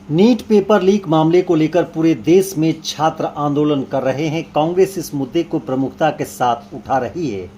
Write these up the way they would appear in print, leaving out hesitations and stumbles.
NEET paper leak मामले को लेकर पूरे देश में छात्र आंदोलन कर रहे हैं। कांग्रेस इस मुद्दे को प्रमुखता के साथ उठा रही है।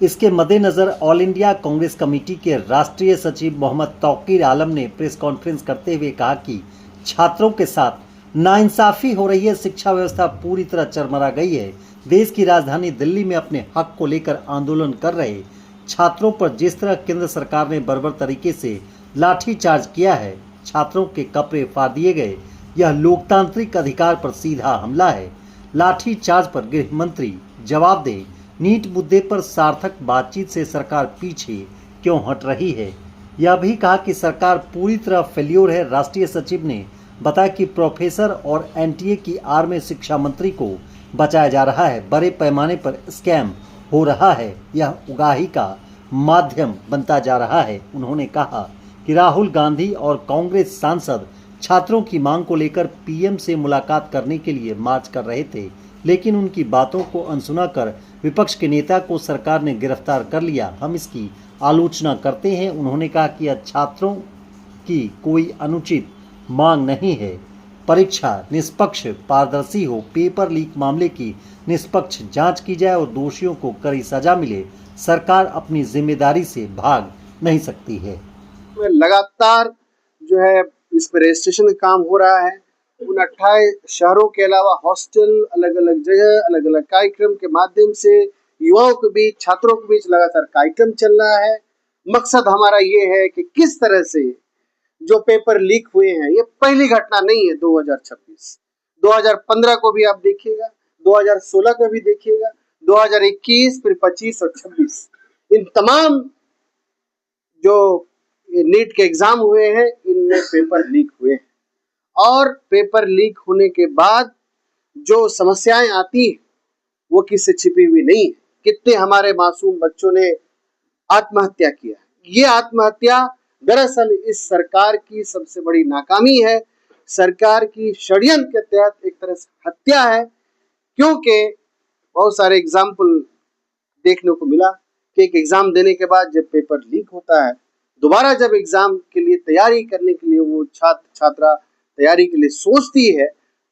इसके मद्देनजर ऑल इंडिया कांग्रेस कमेटी के राष्ट्रीय सचिव मोहम्मद तौकीर आलम ने प्रेस कॉन्फ्रेंस करते हुए कहा कि छात्रों के साथ नाइंसाफी हो रही है। शिक्षा व्यवस्था पूरी तरह चरमरा गई है। देश की राजधानी दिल्ली में अपने हक को लेकर आंदोलन कर रहे छात्रों पर जिस तरह केंद्र सरकार ने बर्बर तरीके से लाठीचार्ज किया है, छात्रों के कपड़े फाड़ दिए गए, यह लोकतांत्रिक अधिकार पर सीधा हमला है। लाठीचार्ज पर गृह मंत्री जवाब दें। नीट मुद्दे पर सार्थक बातचीत से सरकार पीछे क्यों हट रही है? यह भी कहा कि सरकार पूरी तरह फेल्योर है। राष्ट्रीय सचिव ने बताया कि प्रोफेसर और एनटीए की आड़ में शिक्षा मंत्री को बचाया जा रहा है। बड़े पैमाने पर स्कैम हो रहा है, यह उगाही का माध्यम बनता जा रहा है। उन्होंने कहा कि राहुल गांधी और कांग्रेस सांसद छात्रों की मांग को लेकर पीएम से मुलाकात करने के लिए मार्च कर रहे थे, लेकिन उनकी बातों को अनसुना कर विपक्ष के नेता को सरकार ने गिरफ्तार कर लिया। हम इसकी आलोचना करते हैं। उन्होंने कहा कि यह छात्रों की कोई अनुचित मांग नहीं है। परीक्षा निष्पक्ष पारदर्शी हो, पेपर लीक मामले की निष्पक्ष जांच की जाए और दोषियों को कड़ी सजा मिले। सरकार अपनी जिम्मेदारी से भाग नहीं सकती है। लगातार जो है इस पर रजिस्ट्रेशन का काम हो रहा है। उन 28 शहरों के अलावा हॉस्टल, अलग अलग जगह, अलग अलग कार्यक्रम के माध्यम से युवाओं के बीच, छात्रों के बीच लगातार कार्यक्रम चल रहा है। मकसद हमारा ये है कि किस तरह से जो पेपर लीक हुए हैं, ये पहली घटना नहीं है। 2026, 2015 को भी आप देखिएगा, 2016 को भी देखिएगा, 2021, फिर 25 और 26, इन तमाम जो नीट के एग्जाम हुए हैं, इनमें पेपर लीक हुए हैं। और पेपर लीक होने के बाद जो समस्याएं आती हैं, वो किससे छिपी हुई नहीं है। कितने हमारे मासूम बच्चों ने आत्महत्या किया। ये आत्महत्या दरअसल इस सरकार की सबसे बड़ी नाकामी है। सरकार की षड्यंत्र के तहत एक तरह से हत्या है, क्योंकि बहुत सारे एग्जाम्पल देखने को मिला कि एक एग्जाम देने के बाद जब पेपर लीक होता है, दोबारा जब एग्जाम के लिए तैयारी करने के लिए वो छात्रा तैयारी के लिए सोचती है,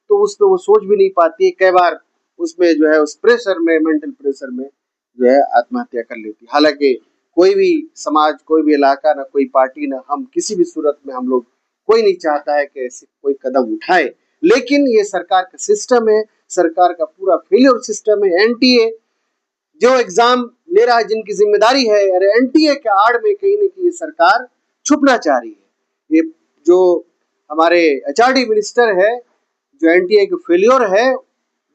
तो उसमें वो सोच भी नहीं पाती है। कई बार उसमें जो है उस प्रेशर में, मेंटल प्रेशर में जो है आत्महत्या कर लेती है। हालांकि कोई भी समाज, कोई भी इलाका, ना कोई पार्टी, ना हम किसी भी सूरत में हम लोग, कोई नहीं चाहता है कि ऐसे कोई कदम उठाए, लेकिन ये सरकार का सिस्टम है, सरकार का पूरा फेलियर सिस्टम है। एनटीए जो एग्जाम ले रहा है, जिनकी जिम्मेदारी है, अरे एनटीए के आड़ में कहीं न कहीं सरकार छुपना चाह रही है। ये जो हमारे एचआरडी मिनिस्टर है, जो एनटीए के फेलियर है,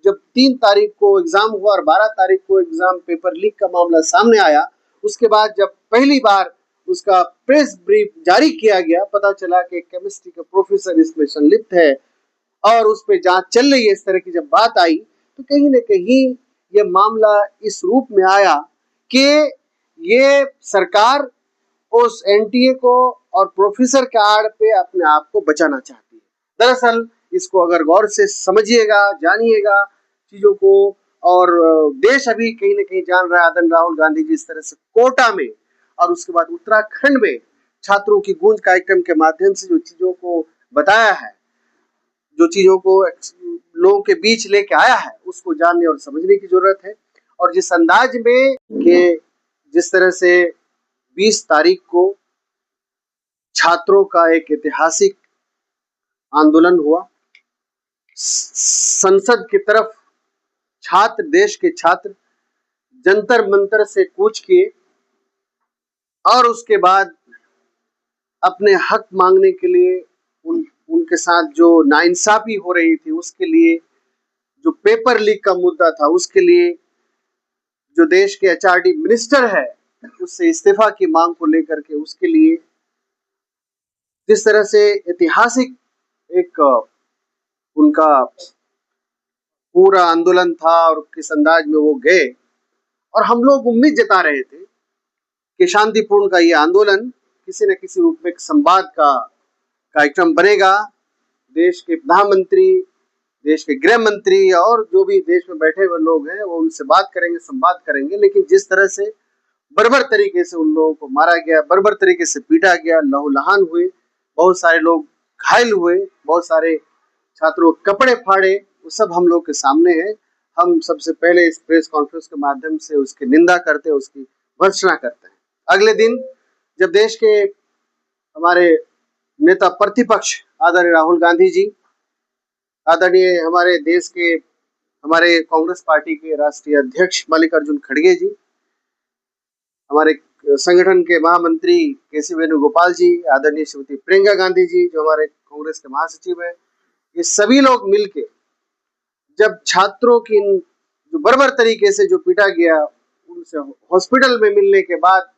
जब 3 तारीख को एग्जाम हुआ और 12 तारीख को एग्जाम पेपर लीक का मामला सामने आया, उसके बाद जब पहली बार उसका प्रेस ब्रीफ जारी किया गया, पता चला कि केमिस्ट्री का प्रोफेसर इसमें संलिप्त है और उस पर जांच चल रही है। इस तरह की जब बात आई, तो कहीं न कहीं ये मामला इस रूप में आया कि ये सरकार उस एनटीए को और प्रोफेसर के आड़ पे अपने आप को बचाना चाहती है। दरअसल इसको अगर गौर से समझिएगा, जानिएगा चीजों को, और देश अभी कहीं न कहीं जान रहा है आदरणीय राहुल गांधी जी इस तरह से कोटा में और उसके बाद उत्तराखंड में छात्रों की गूंज कार्यक्रम के माध्यम से जो चीजों को बताया है, जो चीजों को लोगों के बीच लेके आया है, उसको जानने और समझने की जरूरत है। और जिस अंदाज में कि जिस तरह से 20 तारीख को छात्रों का एक ऐतिहासिक आंदोलन हुआ, संसद की तरफ छात्र, देश के छात्र जंतर मंतर से कूच किए और उसके बाद अपने हक मांगने के लिए उनके साथ जो नाइंसाफी हो रही थी, उसके लिए, जो पेपर लीक का मुद्दा था, उसके लिए जो देश के एचआरडी मिनिस्टर है, उससे इस्तीफा की मांग को लेकर के, उसके लिए जिस तरह से ऐतिहासिक एक उनका पूरा आंदोलन था और किस अंदाज में वो गए, और हम लोग उम्मीद जता रहे थे कि शांतिपूर्ण का ये आंदोलन किसी न किसी रूप में एक संवाद का कार्यक्रम बनेगा। देश के प्रधानमंत्री, देश के गृह मंत्री और जो भी देश में बैठे हुए लोग हैं, वो उनसे बात करेंगे, संवाद करेंगे। लेकिन जिस तरह से बर्बर तरीके से उन लोगों को मारा गया, बर्बर तरीके से पीटा गया, लहूलुहान हुए, बहुत सारे लोग घायल हुए, बहुत सारे छात्रों के कपड़े फाड़े, वो सब हम लोग के सामने है। हम सबसे पहले इस प्रेस कॉन्फ्रेंस के माध्यम से उसकी निंदा करते हैं, उसकी भर्त्सना करते हैं। अगले दिन जब देश के हमारे नेता प्रतिपक्ष आदरणीय राहुल गांधी जी, आदरणीय हमारे देश के हमारे कांग्रेस पार्टी के राष्ट्रीय अध्यक्ष मल्लिकार्जुन खड़गे जी, हमारे संगठन के महामंत्री केसी वेणुगोपाल जी, आदरणीय श्रीमती प्रियंका गांधी जी जो हमारे कांग्रेस के महासचिव है, ये सभी लोग मिलके जब छात्रों की जो बर्बर तरीके से जो पीटा गया, उनसे हॉस्पिटल में मिलने के बाद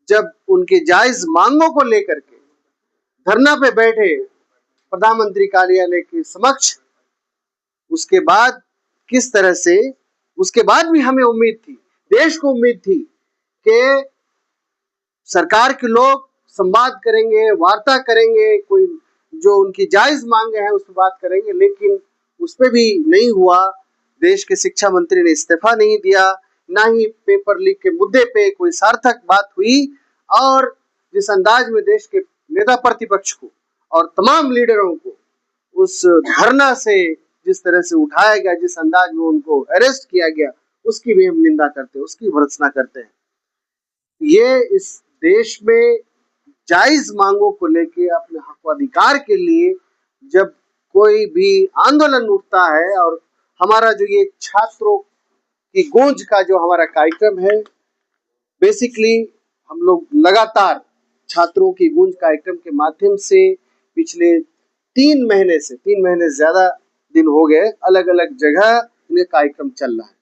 जब उनके जायज मांगों को लेकर के धरना पे बैठे प्रधानमंत्री कार्यालय के समक्ष, उसके बाद किस तरह से, उसके बाद भी हमें उम्मीद थी, देश को उम्मीद थी कि सरकार के लोग संवाद करेंगे, वार्ता करेंगे, कोई जो उनकी जायज मांगे हैं उस पर बात करेंगे, लेकिन उस पर भी नहीं हुआ। देश के शिक्षा मंत्री ने इस्तीफा नहीं दिया, ना ही पेपर लीक के मुद्दे पे कोई सार्थक बात हुई, और जिस अंदाज में देश के नेता प्रतिपक्ष को और तमाम लीडरों को उस धरना से जिस तरह से उठाया गया, जिस अंदाज में उनको अरेस्ट किया गया, उसकी भी हम निंदा करते हैं, उसकी भर्त्सना करते हैं। ये इस देश में जायज मांगों को लेके, अपने हक अधिकार के लिए जब कोई भी आंदोलन उठता है, और हमारा जो ये छात्रों की गूंज का जो हमारा कार्यक्रम है, बेसिकली हम लोग लगातार छात्रों की गूंज कार्यक्रम के माध्यम से पिछले 3 महीने से ज्यादा दिन हो गए, अलग अलग जगह ये कार्यक्रम चल रहा है।